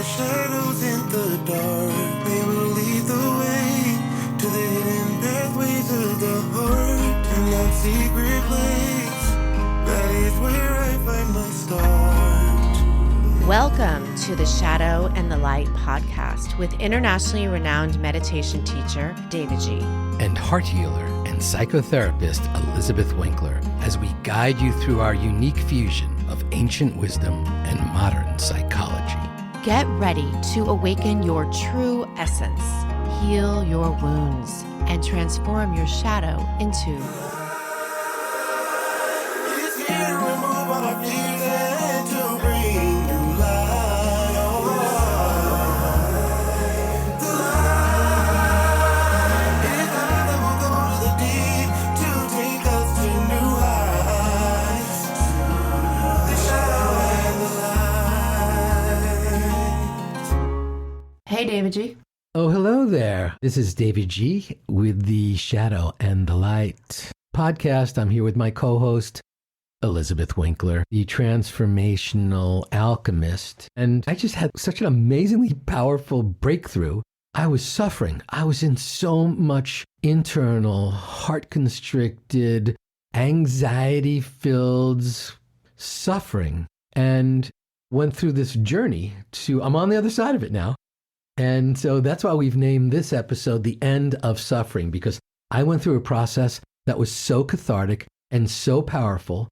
shadows in the dark, they will lead the way to the hidden pathways of the heart. In that secret place, that is where I find my start. Welcome to the Shadow and the Light podcast with internationally renowned meditation teacher, davidji. And heart healer and psychotherapist, Elizabeth Winkler, as we guide you through our unique fusion of ancient wisdom and modern psychology. Get ready to awaken your true essence, heal your wounds, and transform your shadow into It's here to remove all our fears and to bring new light. The light is the light that will go to the deep to take us to new heights. The shadow and the light. Hey, davidji. Oh, hello there. This is davidji with the Shadow and the Light podcast. I'm here with my co-host, Elizabeth Winkler, the transformational alchemist. And I just had such an amazingly powerful breakthrough. I was suffering. I was in so much internal, heart-constricted, anxiety-filled suffering, and went through this journey I'm on the other side of it now. And so that's why we've named this episode The End of Suffering, because I went through a process that was so cathartic and so powerful,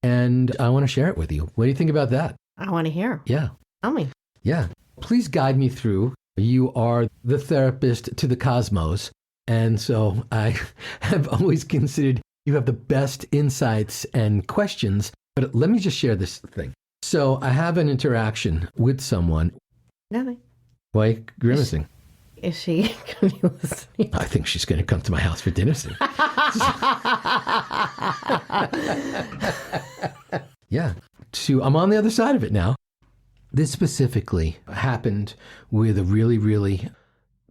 and I want to share it with you. What do you think about that? I want to hear. Yeah. Tell me. Yeah. Please guide me through. You are the therapist to the cosmos, and so I have always considered you have the best insights and questions, but let me just share this thing. So I have an interaction with someone. Nothing. Why are you grimacing? Is she going to be listening? I think she's going to come to my house for dinner soon. Yeah. So I'm on the other side of it now. This specifically happened with a really, really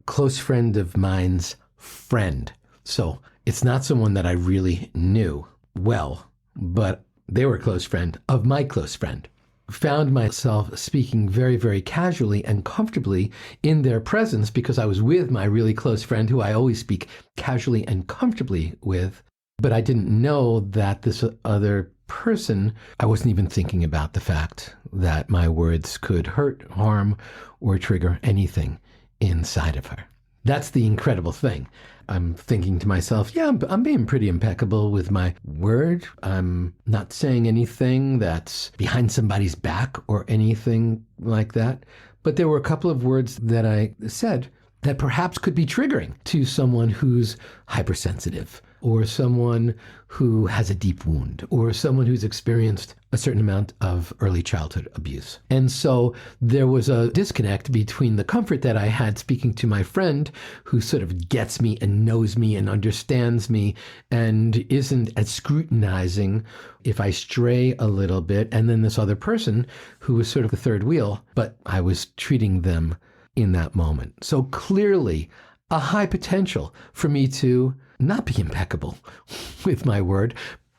close friend of mine's friend. So it's not someone that I really knew well, but they were a close friend of my close friend. Found myself speaking very, very casually and comfortably in their presence because I was with my really close friend who I always speak casually and comfortably with. But I didn't know that this other person, I wasn't even thinking about the fact that my words could hurt, harm, or trigger anything inside of her. That's the incredible thing. I'm thinking to myself, yeah, I'm being pretty impeccable with my word. I'm not saying anything that's behind somebody's back or anything like that. But there were a couple of words that I said that perhaps could be triggering to someone who's hypersensitive, or someone who has a deep wound, or someone who's experienced a certain amount of early childhood abuse. And so there was a disconnect between the comfort that I had speaking to my friend, who sort of gets me and knows me and understands me and isn't as scrutinizing if I stray a little bit, and then this other person who was sort of the third wheel, but I was treating them in that moment. So clearly a high potential for me to not be impeccable with my word,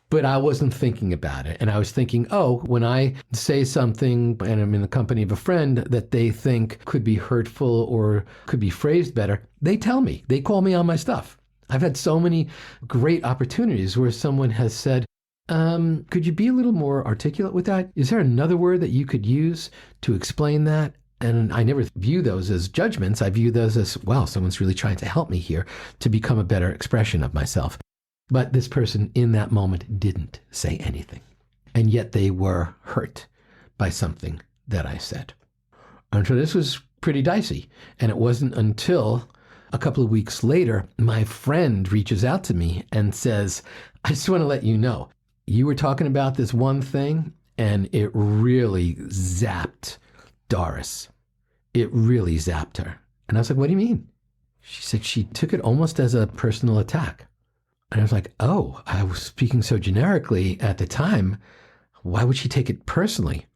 but I wasn't thinking about it. And I was thinking, oh, when I say something and I'm in the company of a friend that they think could be hurtful or could be phrased better, they tell me, they call me on my stuff. I've had so many great opportunities where someone has said, could you be a little more articulate with that? Is there another word that you could use to explain that? And I never view those as judgments. I view those as, wow, someone's really trying to help me here to become a better expression of myself. But this person in that moment didn't say anything. And yet they were hurt by something that I said. And so this was pretty dicey. And it wasn't until a couple of weeks later, my friend reaches out to me and says, I just want to let you know, you were talking about this one thing and it really zapped Doris. It really zapped her. And I was like, what do you mean? She said she took it almost as a personal attack. And I was like, oh, I was speaking so generically at the time. Why would she take it personally?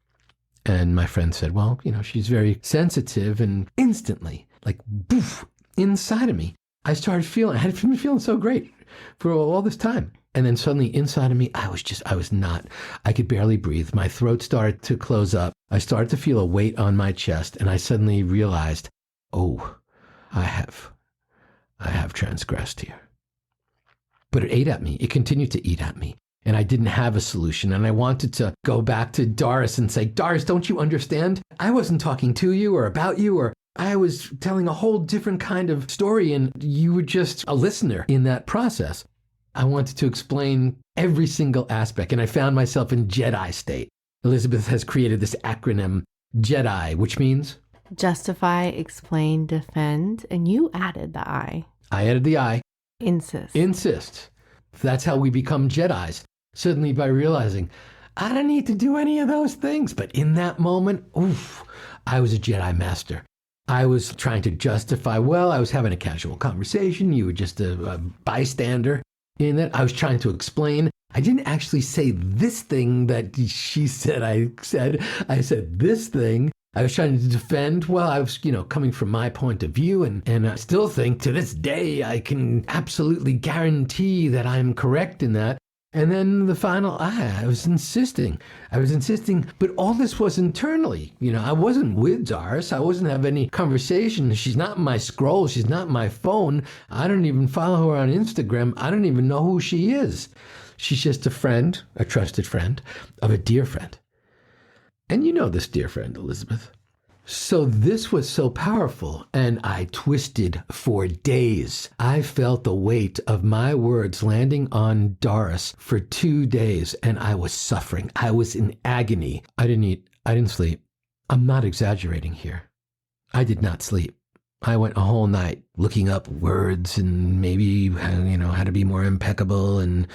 And my friend said, well, she's very sensitive, and instantly, like, boof, inside of me, I had been feeling so great for all this time. And then suddenly inside of me, I could barely breathe. My throat started to close up. I started to feel a weight on my chest. And I suddenly realized, oh, I have transgressed here. But it ate at me. It continued to eat at me. And I didn't have a solution. And I wanted to go back to Doris and say, Doris, don't you understand? I wasn't talking to you or about you, or I was telling a whole different kind of story, and you were just a listener in that process. I wanted to explain every single aspect, and I found myself in JEDI state. Elizabeth has created this acronym, JEDI, which means? Justify, explain, defend, and you added the I. I added the I. Insist. Insist. That's how we become Jedis. Suddenly by realizing, I don't need to do any of those things. But in that moment, oof, I was a Jedi master. I was trying to justify, well, I was having a casual conversation. You were just a bystander in that. I was trying to explain. I didn't actually say this thing that she said I said. I said this thing. I was trying to defend. Well, I was, coming from my point of view. And I still think to this day, I can absolutely guarantee that I'm correct in that. And then the final, I was insisting, but all this was internally. I wasn't with Doris. I wasn't having any conversation. She's not in my scroll. She's not in my phone. I don't even follow her on Instagram. I don't even know who she is. She's just a friend, a trusted friend of a dear friend. And you know this dear friend, Elizabeth. So this was so powerful, and I twisted for days. I felt the weight of my words landing on Doris for 2 days, and I was suffering. I was in agony. I didn't eat. I didn't sleep. I'm not exaggerating here. I did not sleep. I went a whole night looking up words and maybe, how to be more impeccable, and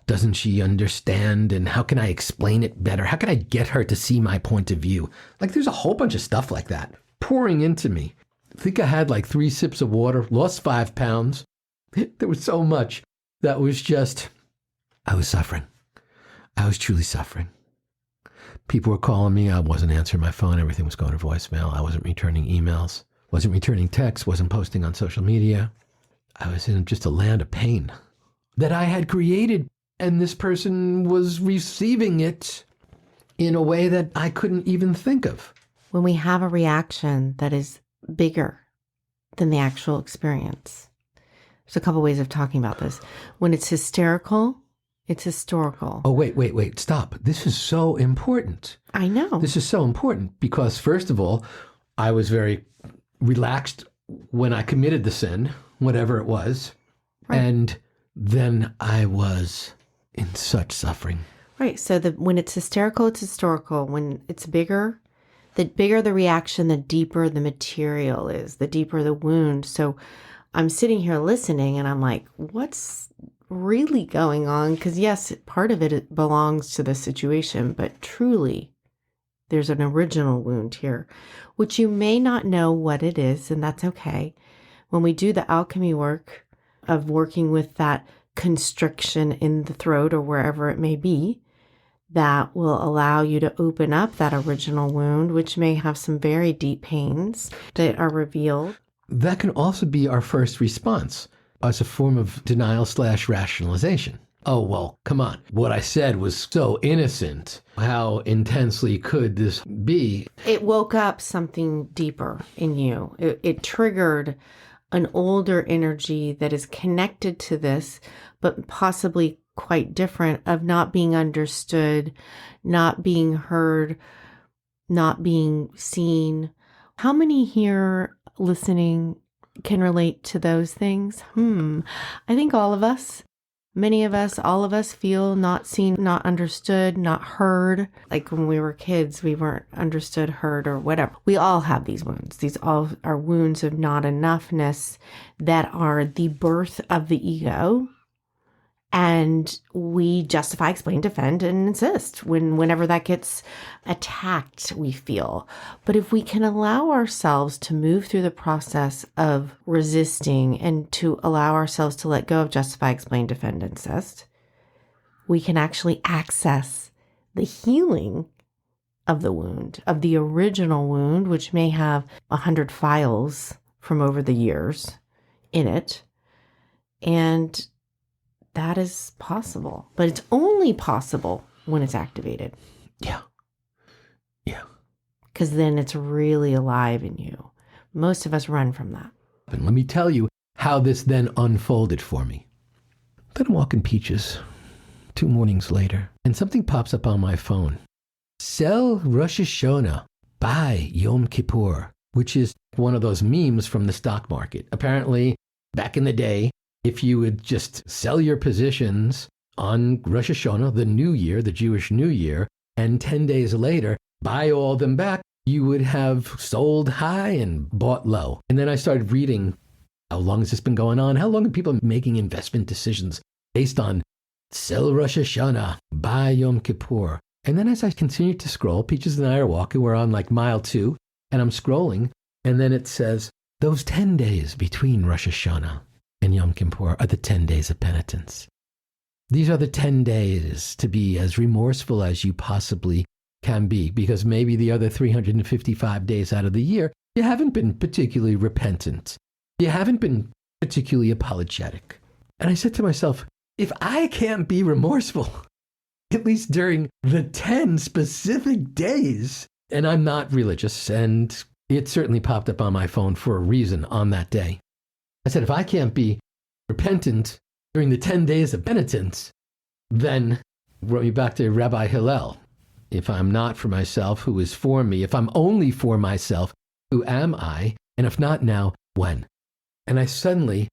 doesn't she understand, and how can I explain it better? How can I get her to see my point of view? Like, there's a whole bunch of stuff like that pouring into me. I think I had like 3 sips of water, lost 5 pounds. There was so much that was just, I was suffering. I was truly suffering. People were calling me. I wasn't answering my phone. Everything was going to voicemail. I wasn't returning emails, wasn't returning texts, wasn't posting on social media. I was in just a land of pain that I had created. And this person was receiving it in a way that I couldn't even think of. When we have a reaction that is bigger than the actual experience, there's a couple ways of talking about this. When it's hysterical, it's historical. Oh, wait, stop. This is so important. I know. This is so important because, first of all, I was very relaxed when I committed the sin, whatever it was. Right. And then I was in such suffering. Right. So when it's hysterical, it's historical. When it's bigger the reaction, the deeper the material is, the deeper the wound. So I'm sitting here listening and I'm like, what's really going on? Because yes, part of it belongs to the situation, but truly there's an original wound here, which you may not know what it is, and that's okay. When we do the alchemy work of working with that constriction in the throat or wherever it may be, that will allow you to open up that original wound, which may have some very deep pains that are revealed. That can also be our first response as a form of denial/rationalization. Oh, well, come on. What I said was so innocent. How intensely could this be? It woke up something deeper in you. It triggered an older energy that is connected to this, but possibly quite different, of not being understood, not being heard, not being seen. How many here listening can relate to those things? I think all of us. Many of us, all of us feel not seen, not understood, not heard. Like when we were kids, we weren't understood, heard, or whatever. We all have these wounds. These all are wounds of not enoughness that are the birth of the ego. And we justify, explain, defend, and insist whenever that gets attacked, we feel. But if we can allow ourselves to move through the process of resisting and to allow ourselves to let go of justify, explain, defend, insist, we can actually access the healing of the wound, of the original wound, which may have 100 files from over the years in it. And that is possible. But it's only possible when it's activated. Yeah. Yeah. Because then it's really alive in you. Most of us run from that. And let me tell you how this then unfolded for me. Then I'm walking Peaches 2 mornings later, and something pops up on my phone. Sell Rosh Hashanah, buy Yom Kippur, which is one of those memes from the stock market. Apparently, back in the day, if you would just sell your positions on Rosh Hashanah, the new year, the Jewish New Year, and 10 days later, buy all them back, you would have sold high and bought low. And then I started reading, how long has this been going on? How long have people been making investment decisions based on sell Rosh Hashanah, buy Yom Kippur? And then as I continued to scroll, Peaches and I are walking, we're on like mile 2, and I'm scrolling, and then it says, those 10 days between Rosh Hashanah and Yom Kippur are the 10 days of penitence. These are the 10 days to be as remorseful as you possibly can be, because maybe the other 355 days out of the year, you haven't been particularly repentant. You haven't been particularly apologetic. And I said to myself, if I can't be remorseful, at least during the 10 specific days, and I'm not religious, and it certainly popped up on my phone for a reason on that day. I said, if I can't be repentant during the 10 days of penitence, then brought me back to Rabbi Hillel. If I'm not for myself, who is for me? If I'm only for myself, who am I? And if not now, when? And I suddenly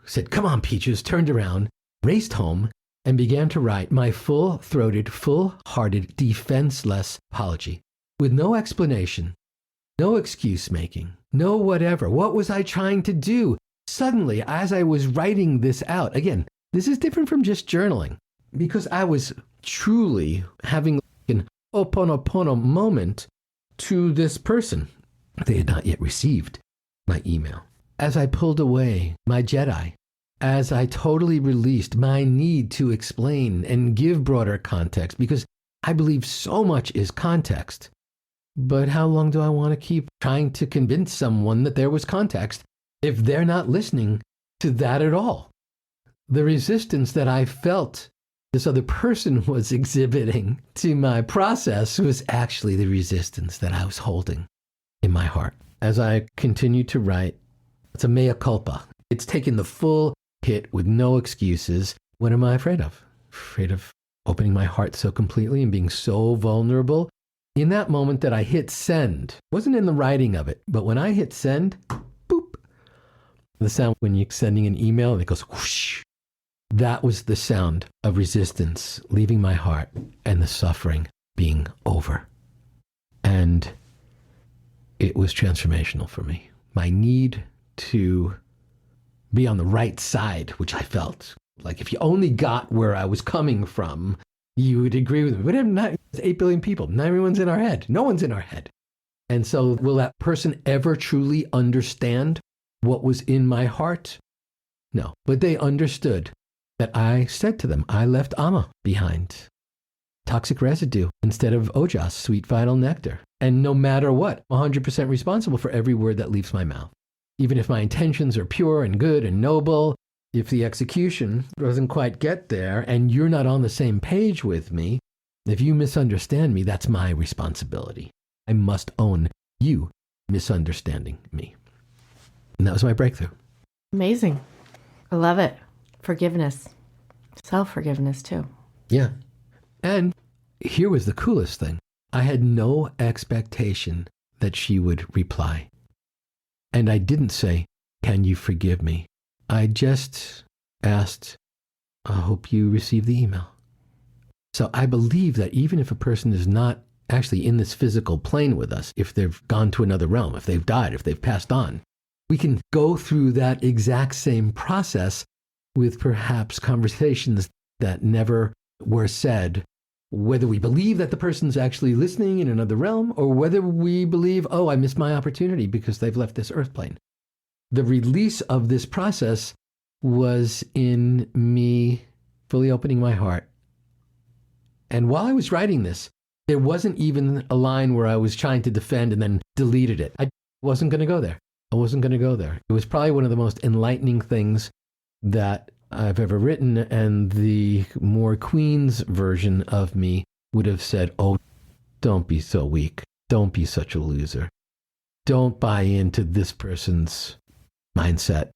said, come on, Peaches, turned around, raced home, and began to write my full-throated, full-hearted, defenseless apology with no explanation, no excuse-making, no whatever. What was I trying to do? Suddenly, as I was writing this out, again, this is different from just journaling, because I was truly having an Ho'oponopono moment to this person. They had not yet received my email. As I pulled away my JEDI, as I totally released my need to explain and give broader context, because I believe so much is context. But how long do I want to keep trying to convince someone that there was context if they're not listening to that at all? The resistance that I felt this other person was exhibiting to my process was actually the resistance that I was holding in my heart. As I continued to write, it's a mea culpa. It's taken the full hit with no excuses. What am I afraid of? Afraid of opening my heart so completely and being so vulnerable. In that moment that I hit send, wasn't in the writing of it, but when I hit send, boop, the sound when you're sending an email and it goes whoosh, that was the sound of resistance leaving my heart and the suffering being over. And it was transformational for me. My need to be on the right side, which I felt like if you only got where I was coming from, you would agree with me. But not 8 billion people. Not everyone's in our head. No one's in our head. And so will that person ever truly understand what was in my heart? No. But they understood that I said to them, I left Amma behind. Toxic residue instead of ojas, sweet vital nectar. And no matter what, 100% responsible for every word that leaves my mouth. Even if my intentions are pure and good and noble, if the execution doesn't quite get there and you're not on the same page with me, if you misunderstand me, that's my responsibility. I must own you misunderstanding me. And that was my breakthrough. Amazing. I love it. Forgiveness. Self-forgiveness too. Yeah. And here was the coolest thing. I had no expectation that she would reply. And I didn't say, can you forgive me? I just asked, I hope you received the email. So I believe that even if a person is not actually in this physical plane with us, if they've gone to another realm, if they've died, if they've passed on, we can go through that exact same process with perhaps conversations that never were said, whether we believe that the person's actually listening in another realm or whether we believe, oh, I missed my opportunity because they've left this earth plane. The release of this process was in me fully opening my heart. And while I was writing this, there wasn't even a line where I was trying to defend and then deleted it. I wasn't going to go there. I wasn't going to go there. It was probably one of the most enlightening things that I've ever written, and the more Queen's version of me would have said, oh, don't be so weak. Don't be such a loser. Don't buy into this person's mindset.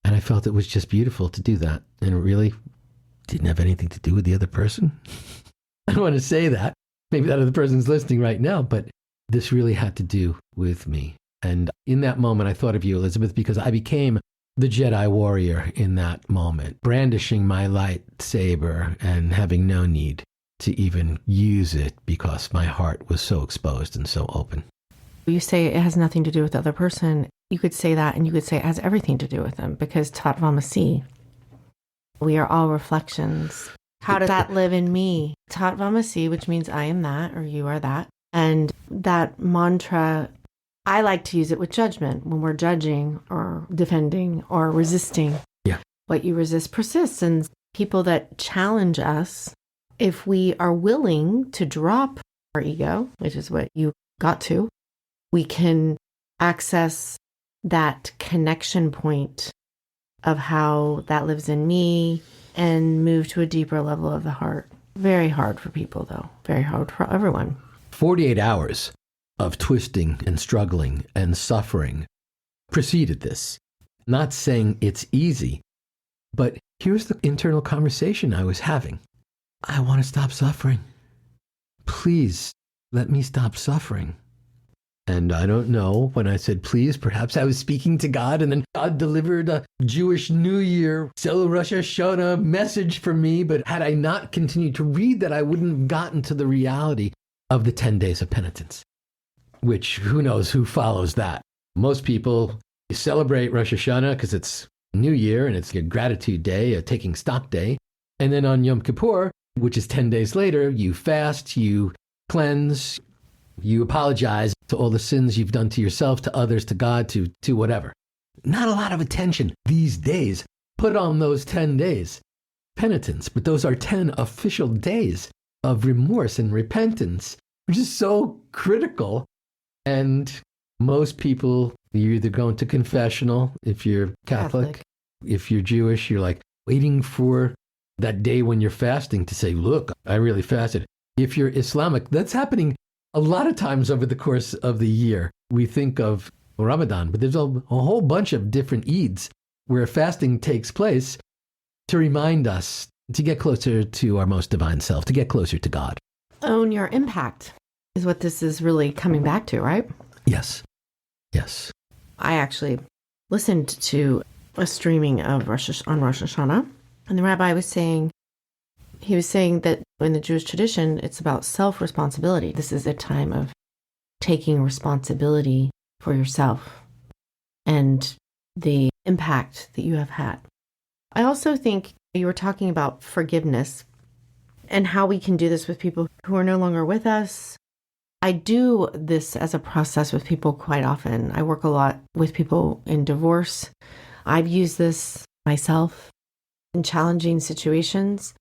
And I felt it was just beautiful to do that. And it really didn't have anything to do with the other person. I don't want to say that. Maybe that other person's listening right now, but this really had to do with me. And in that moment, I thought of you, Elizabeth, because I became the Jedi warrior in that moment, brandishing my lightsaber and having no need to even use it because my heart was so exposed and so open. You say it has nothing to do with the other person. You could say that, and you could say it has everything to do with them, because tatvamasi, we are all reflections. How does that live in me? Tatvamasi, which means I am that, or you are that. And that mantra, I like to use it with judgment when we're judging or defending or resisting. Yeah. What you resist persists. And people that challenge us, if we are willing to drop our ego, which is what you got to, we can access that connection point of how that lives in me and move to a deeper level of the heart. Very hard for people, though. Very hard for everyone. 48 hours of twisting and struggling and suffering preceded this. Not saying it's easy, but here's the internal conversation I was having. I want to stop suffering. Please let me stop suffering. And I don't know, when I said please, perhaps I was speaking to God, and then God delivered a Jewish New Year, Sel Rosh Hashanah message for me. But had I not continued to read that, I wouldn't have gotten to the reality of the 10 days of penitence, which who knows who follows that. Most people celebrate Rosh Hashanah because it's New Year and it's a gratitude day, a taking stock day. And then on Yom Kippur, which is 10 days later, you fast, you cleanse, you apologize to all the sins you've done to yourself, to others, to God, to whatever. Not a lot of attention these days put on those 10 days. Penitence, but those are 10 official days of remorse and repentance, which is so critical. And most people, you're either going to confessional if you're Catholic. If you're Jewish, you're like waiting for that day when you're fasting to say, look, I really fasted. If you're Islamic, that's happening a lot of times over the course of the year. We think of Ramadan, but there's a whole bunch of different Eids where fasting takes place to remind us to get closer to our most divine self, to get closer to God. Own your impact is what this is really coming back to, right? Yes. Yes. I actually listened to a streaming of on Rosh Hashanah, and the rabbi was saying, he was saying that in the Jewish tradition, it's about self-responsibility. This is a time of taking responsibility for yourself and the impact that you have had. I also think you were talking about forgiveness and how we can do this with people who are no longer with us. I do this as a process with people quite often. I work a lot with people in divorce. I've used this myself in challenging situations.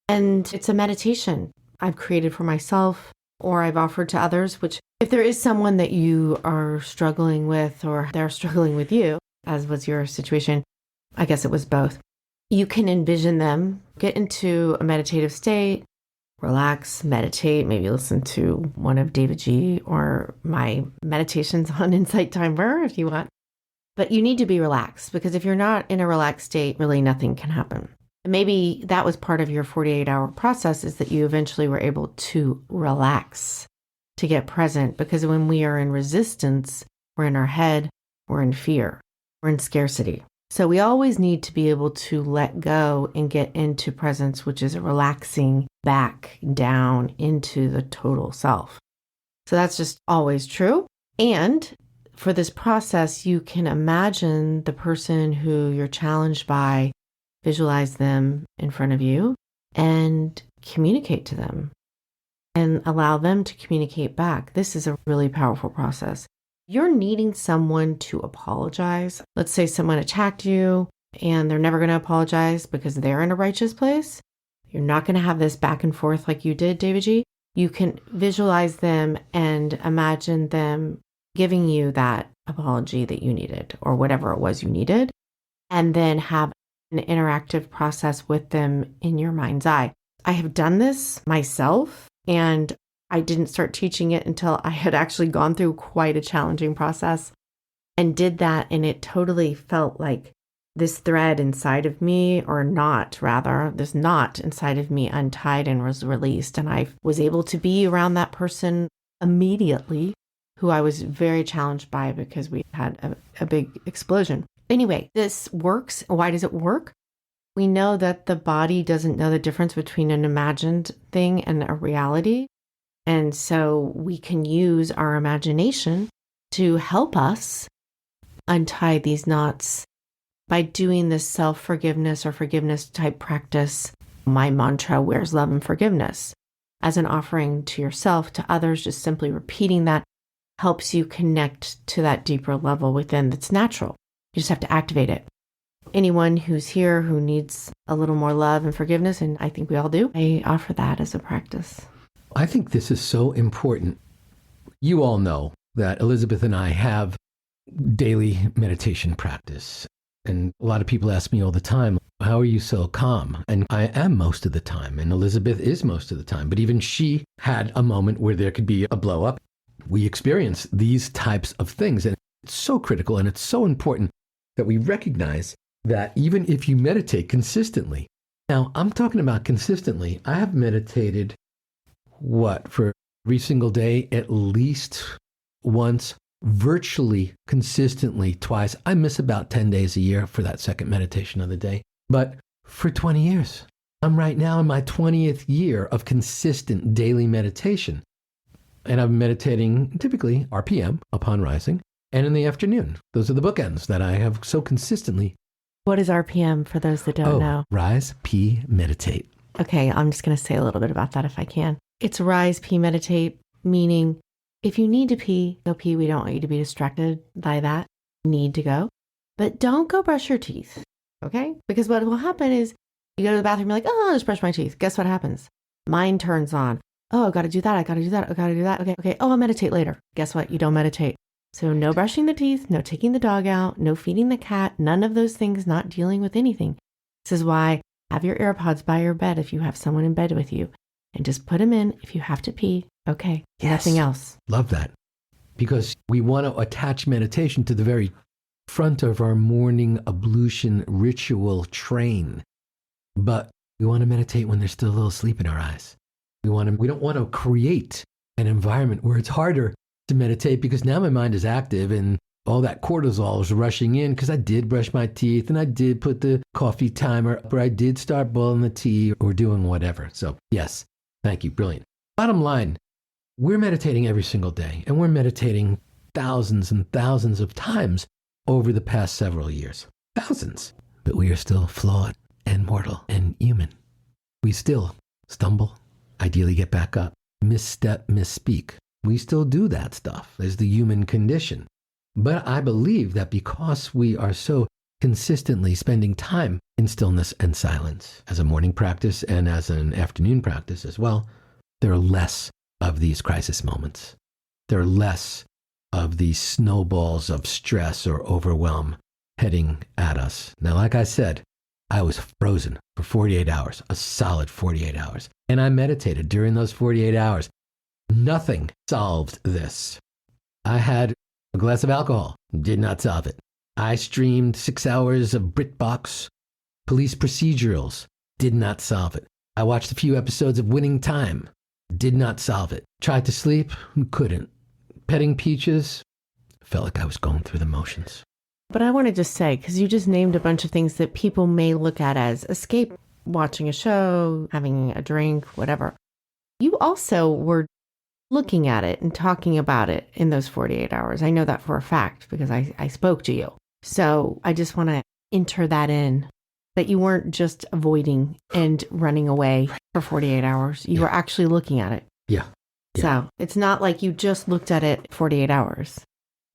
And it's a meditation I've created for myself, or I've offered to others, which if there is someone that you are struggling with or they're struggling with you, as was your situation, I guess it was both, you can envision them get into a meditative state, relax, meditate, maybe listen to one of davidji or my meditations on Insight Timer if you want. But you need to be relaxed, because if you're not in a relaxed state, really nothing can happen. Maybe that was part of your 48-hour process, is that you eventually were able to relax, to get present. Because when we are in resistance, we're in our head, we're in fear, we're in scarcity. So we always need to be able to let go and get into presence, which is a relaxing back down into the total self. So that's just always true. And for this process, you can imagine the person who you're challenged by, visualize them in front of you and communicate to them and allow them to communicate back. This is a really powerful process. You're needing someone to apologize. Let's say someone attacked you and they're never going to apologize because they're in a righteous place. You're not going to have this back and forth like you did, davidji. You can visualize them and imagine them giving you that apology that you needed, or whatever it was you needed, and then have an interactive process with them in your mind's eye. I have done this myself, and I didn't start teaching it until I had actually gone through quite a challenging process and did that. And it totally felt like this thread inside of me, or knot rather, this knot inside of me untied and was released. And I was able to be around that person immediately, who I was very challenged by because we had a big explosion. Anyway, this works. Why does it work? We know that the body doesn't know the difference between an imagined thing and a reality. And so we can use our imagination to help us untie these knots by doing this self-forgiveness or forgiveness type practice. My mantra, where's love and forgiveness? As an offering to yourself, to others, just simply repeating that helps you connect to that deeper level within that's natural. You just have to activate it. Anyone who's here who needs a little more love and forgiveness, and I think we all do, I offer that as a practice. I think this is so important. You all know that Elizabeth and I have daily meditation practice. And a lot of people ask me all the time, how are you so calm? And I am most of the time, and Elizabeth is most of the time. But even she had a moment where there could be a blow up. We experience these types of things, and it's so critical and it's so important that we recognize that even if you meditate consistently. Now, I'm talking about consistently. I have meditated, for every single day, at least once, virtually consistently twice. I miss about 10 days a year for that second meditation of the day. But for 20 years, I'm right now in my 20th year of consistent daily meditation. And I'm meditating typically RPM, upon rising, and in the afternoon. Those are the bookends that I have so consistently. What is RPM for those that don't know? Rise, P, meditate. Okay, I'm just going to say a little bit about that if I can. It's rise, pee, meditate, meaning if you need to pee, go pee. We don't want you to be distracted by that need to go. But don't go brush your teeth, okay? Because what will happen is you go to the bathroom, you're like, oh, I'll just brush my teeth. Guess what happens? Mind turns on. Oh, I've got to do that. I got to do that. I got to do that. Okay. Oh, I'll meditate later. Guess what? You don't meditate. So no brushing the teeth, no taking the dog out, no feeding the cat, none of those things, not dealing with anything. This is why have your AirPods by your bed if you have someone in bed with you, and just put them in if you have to pee. Okay. Yes. Nothing else. Love that. Because we want to attach meditation to the very front of our morning ablution ritual train. But we want to meditate when there's still a little sleep in our eyes. We don't want to create an environment where it's harder to meditate because now my mind is active and all that cortisol is rushing in because I did brush my teeth and I did put the coffee timer up or I did start boiling the tea or doing whatever. So yes, thank you. Brilliant. Bottom line, we're meditating every single day and we're meditating thousands and thousands of times over the past several years. Thousands. But we are still flawed and mortal and human. We still stumble, ideally get back up, misstep, misspeak. We still do that stuff. There's the human condition. But I believe that because we are so consistently spending time in stillness and silence as a morning practice and as an afternoon practice as well, there are less of these crisis moments. There are less of these snowballs of stress or overwhelm heading at us. Now, like I said, I was frozen for 48 hours, a solid 48 hours. And I meditated during those 48 hours. Nothing solved this. I had a glass of alcohol, did not solve it. I streamed 6 hours of BritBox police procedurals, did not solve it. I watched a few episodes of Winning Time, did not solve it. Tried to sleep, couldn't. Petting peaches, felt like I was going through the motions. But I want to just say, because you just named a bunch of things that people may look at as escape, watching a show, having a drink, whatever. You also were looking at it and talking about it in those 48 hours. I know that for a fact because I spoke to you. So I just want to enter that in, that you weren't just avoiding and running away for 48 hours. You were actually looking at it. Yeah. So it's not like you just looked at it 48 hours.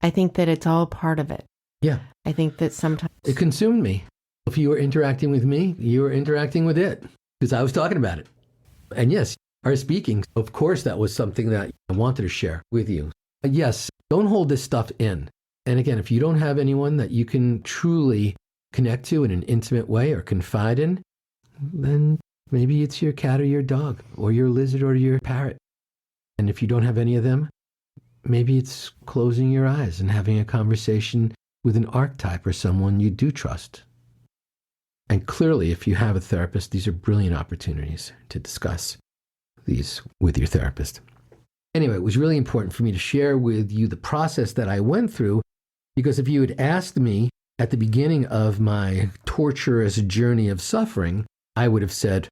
I think that it's all part of it. Yeah. I think that sometimes it consumed me. If you were interacting with me, you were interacting with it because I was talking about it. And yes, our speaking, of course, that was something that I wanted to share with you. Yes, don't hold this stuff in. And again, if you don't have anyone that you can truly connect to in an intimate way or confide in, then maybe it's your cat or your dog or your lizard or your parrot. And if you don't have any of them, maybe it's closing your eyes and having a conversation with an archetype or someone you do trust. And clearly, if you have a therapist, these are brilliant opportunities to discuss these with your therapist. Anyway, it was really important for me to share with you the process that I went through, because if you had asked me at the beginning of my torturous journey of suffering, I would have said,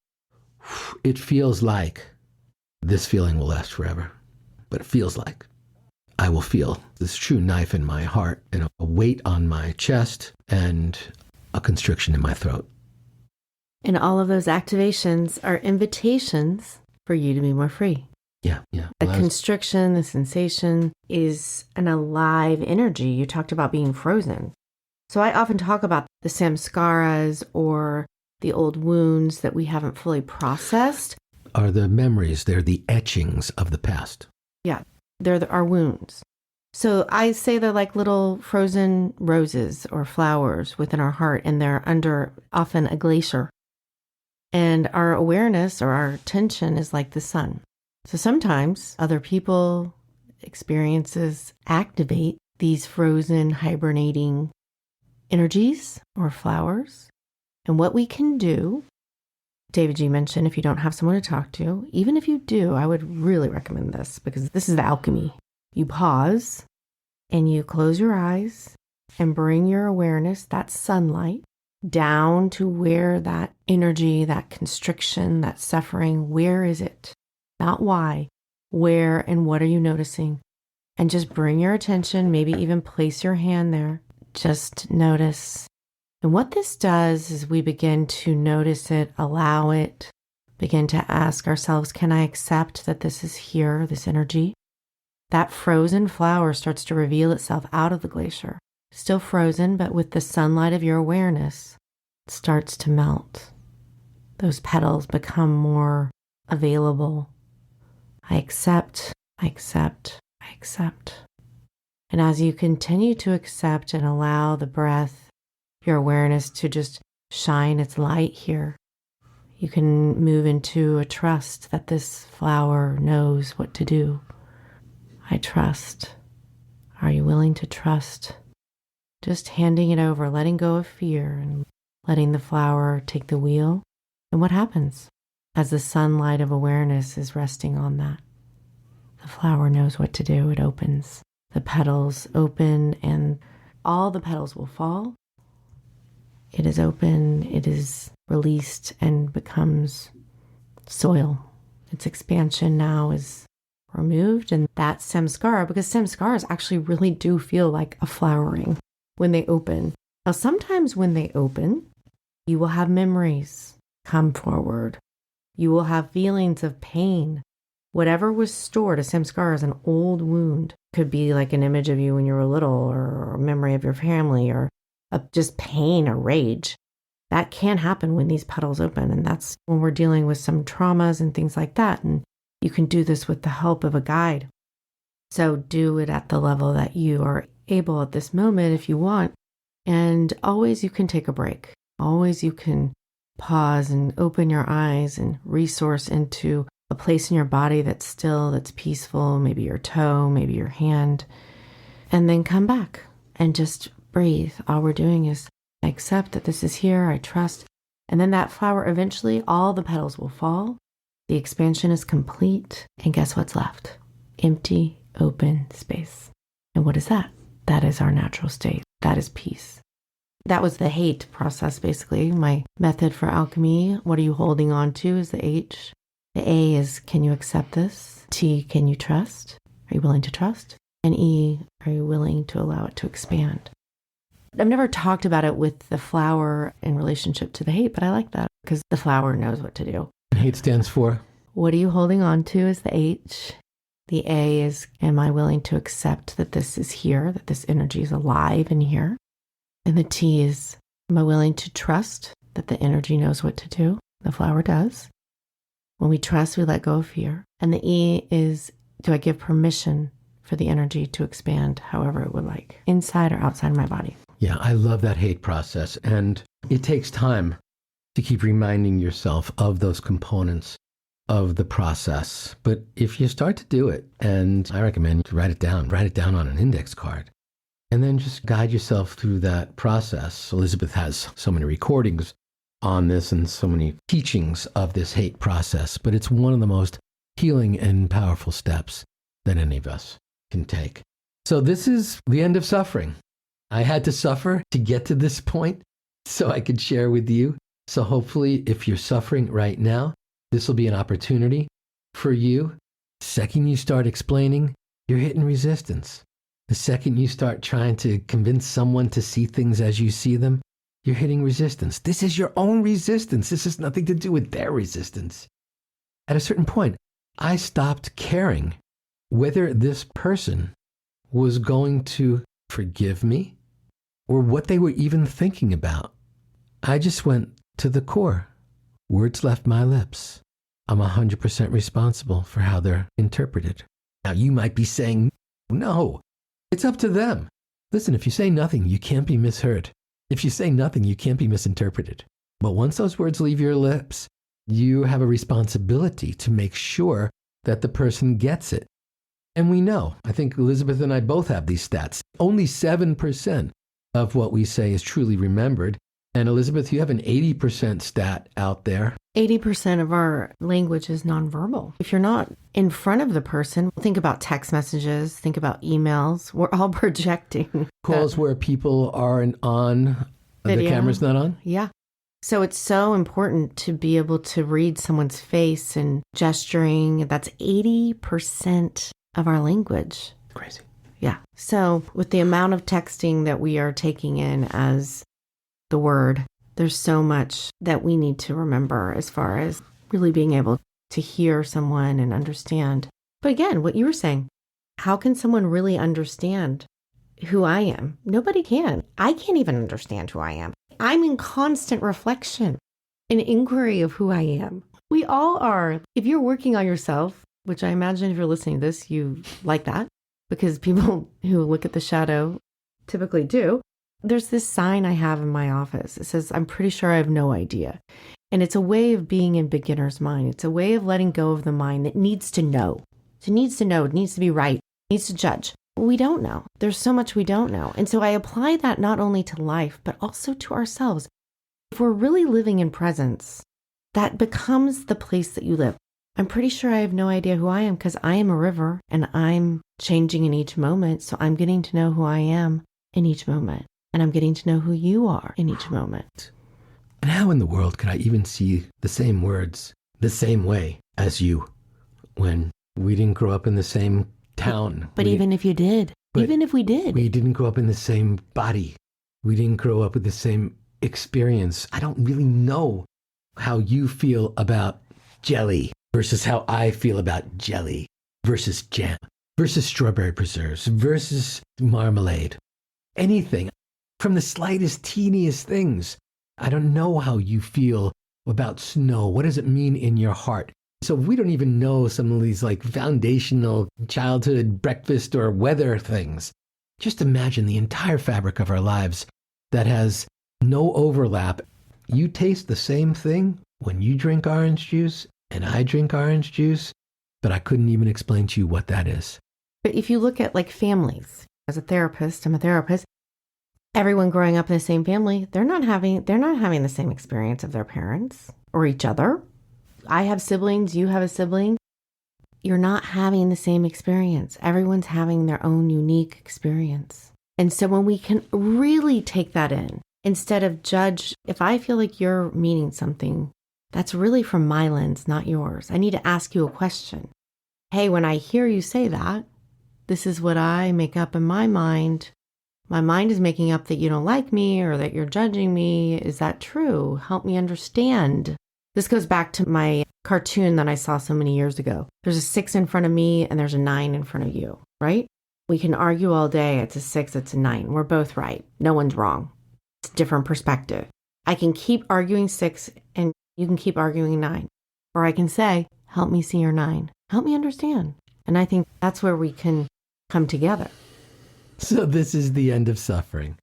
it feels like this feeling will last forever. But it feels like I will feel this true knife in my heart and a weight on my chest and a constriction in my throat. And all of those activations are invitations for you to be more free. Yeah. A constriction, the sensation is an alive energy. You talked about being frozen. So I often talk about the samskaras or the old wounds that we haven't fully processed. Are the memories, they're the etchings of the past. Yeah, they're our wounds. So I say they're like little frozen roses or flowers within our heart, and they're under often a glacier. And our awareness or our attention is like the sun. So sometimes other people, experiences activate these frozen, hibernating energies or flowers. And what we can do, davidji mentioned, if you don't have someone to talk to, even if you do, I would really recommend this, because this is the alchemy. You pause and you close your eyes and bring your awareness, that sunlight, down to where that energy, that constriction, that suffering, where is it? Not why, where and what are you noticing? And just bring your attention, maybe even place your hand there. Just notice. And what this does is we begin to notice it, allow it, begin to ask ourselves, can I accept that this is here, this energy? That frozen flower starts to reveal itself out of the glacier. Still frozen, but with the sunlight of your awareness, it starts to melt. Those petals become more available. I accept, I accept, I accept. And as you continue to accept and allow the breath, your awareness to just shine its light here, you can move into a trust that this flower knows what to do. I trust. Are you willing to trust? Just handing it over, letting go of fear and letting the flower take the wheel. And what happens as the sunlight of awareness is resting on that? The flower knows what to do. It opens. The petals open and all the petals will fall. It is open, it is released and becomes soil. Its expansion now is removed, and that samskara, because samskaras actually really do feel like a flowering when they open. Now, sometimes when they open, you will have memories come forward. You will have feelings of pain. Whatever was stored, a samskara is an old wound. Could be like an image of you when you were little, or a memory of your family, or just pain or rage. That can happen when these petals open, and that's when we're dealing with some traumas and things like that. And you can do this with the help of a guide. So do it at the level that you are able at this moment if you want. And always you can take a break. Always you can pause and open your eyes and resource into a place in your body that's still, that's peaceful, maybe your toe, maybe your hand, and then come back and just breathe. All we're doing is I accept that this is here, I trust. And then that flower, eventually all the petals will fall. The expansion is complete. And guess what's left? Empty, open space. And what is that? That is our natural state. That is peace. That was the hate process, basically. My method for alchemy. What are you holding on to is the H. The A is, can you accept this? T, can you trust? Are you willing to trust? And E, are you willing to allow it to expand? I've never talked about it with the flower in relationship to the hate, but I like that because the flower knows what to do. Hate stands for? What are you holding on to is the H. The A is, am I willing to accept that this is here, that this energy is alive in here? And the T is, am I willing to trust that the energy knows what to do? The flower does. When we trust, we let go of fear. And the E is, do I give permission for the energy to expand however it would like, inside or outside my body? Yeah, I love that hate process. And it takes time to keep reminding yourself of those components of the process. But if you start to do it, and I recommend you write it down on an index card, and then just guide yourself through that process. Elizabeth has so many recordings on this and so many teachings of this hate process, but it's one of the most healing and powerful steps that any of us can take. So this is the end of suffering. I had to suffer to get to this point so I could share with you. So hopefully, if you're suffering right now, this will be an opportunity for you. Second you start explaining, you're hitting resistance. The second you start trying to convince someone to see things as you see them, you're hitting resistance. This is your own resistance. This has nothing to do with their resistance. At a certain point, I stopped caring whether this person was going to forgive me or what they were even thinking about. I just went to the core. Words left my lips. I'm 100% responsible for how they're interpreted. Now, you might be saying, no, it's up to them. Listen, if you say nothing, you can't be misheard. If you say nothing, you can't be misinterpreted. But once those words leave your lips, you have a responsibility to make sure that the person gets it. And we know, I think Elizabeth and I both have these stats. Only 7% of what we say is truly remembered. And Elizabeth, you have an 80% stat out there. 80% of our language is nonverbal. If you're not in front of the person, think about text messages, think about emails. We're all projecting. Calls where people aren't on, the camera's not on? Yeah. So it's so important to be able to read someone's face and gesturing. That's 80% of our language. Crazy. Yeah. So with the amount of texting that we are taking in as the word, there's so much that we need to remember as far as really being able to hear someone and understand. But again, what you were saying, how can someone really understand who I am? Nobody can. I can't even understand who I am. I'm in constant reflection and inquiry of who I am. We all are. If you're working on yourself, which I imagine if you're listening to this, you like that, because people who look at the shadow typically do. There's this sign I have in my office. It says, I'm pretty sure I have no idea. And it's a way of being in beginner's mind. It's a way of letting go of the mind that needs to know. It needs to know. It needs to be right. It needs to judge. We don't know. There's so much we don't know. And so I apply that not only to life, but also to ourselves. If we're really living in presence, that becomes the place that you live. I'm pretty sure I have no idea who I am because I am a river and I'm changing in each moment. So I'm getting to know who I am in each moment. And I'm getting to know who you are in each moment. And how in the world could I even see the same words the same way as you when we didn't grow up in the same town? But even if you did, even if we did. We didn't grow up in the same body. We didn't grow up with the same experience. I don't really know how you feel about jelly versus how I feel about jelly versus jam versus strawberry preserves versus marmalade. Anything. From the slightest, teeniest things. I don't know how you feel about snow. What does it mean in your heart? So we don't even know some of these like foundational childhood breakfast or weather things. Just imagine the entire fabric of our lives that has no overlap. You taste the same thing when you drink orange juice and I drink orange juice, but I couldn't even explain to you what that is. But if you look at like families, as a therapist, I'm a therapist. Everyone growing up in the same family, they're not having the same experience of their parents or each other. I have siblings, you have a sibling. You're not having the same experience. Everyone's having their own unique experience. And so when we can really take that in, instead of judge, if I feel like you're meaning something, that's really from my lens, not yours. I need to ask you a question. Hey, when I hear you say that, this is what I make up in my mind. My mind is making up that you don't like me or that you're judging me. Is that true? Help me understand. This goes back to my cartoon that I saw so many years ago. There's a 6 in front of me and there's a 9 in front of you, right? We can argue all day. It's a 6, it's a 9. We're both right. No one's wrong. It's a different perspective. I can keep arguing 6 and you can keep arguing 9. Or I can say, help me see your 9. Help me understand. And I think that's where we can come together. So this is the end of suffering.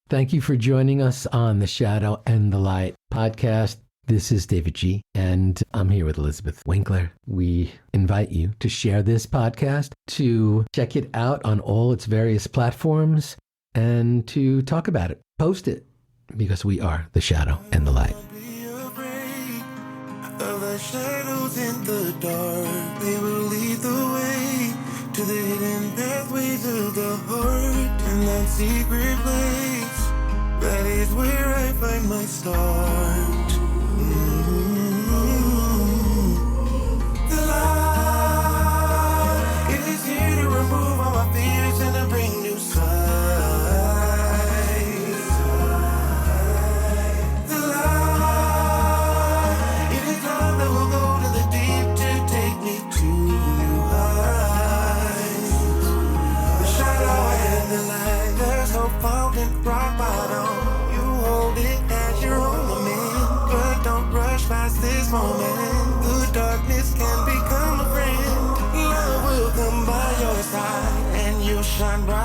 Thank you for joining us on the Shadow and the Light podcast. This is davidji, and I'm here with Elizabeth Winkler. We invite you to share this podcast, to check it out on all its various platforms, and to talk about it. Post it, because we are the Shadow and the Light. Be afraid of the shadows in the dark. They will lead the way to the hidden pathways of the heart. In that secret place, that is where I find my start. The light, it is here to remove all my fears and to bring new sight. The light, it is love that will go to the deep to take me to new heights. The shadow and the light, there's no fountain, rock bottom. You hold it as your own limit, but don't rush past this moment. The darkness can become a friend. Love will come by your side, and you'll shine bright.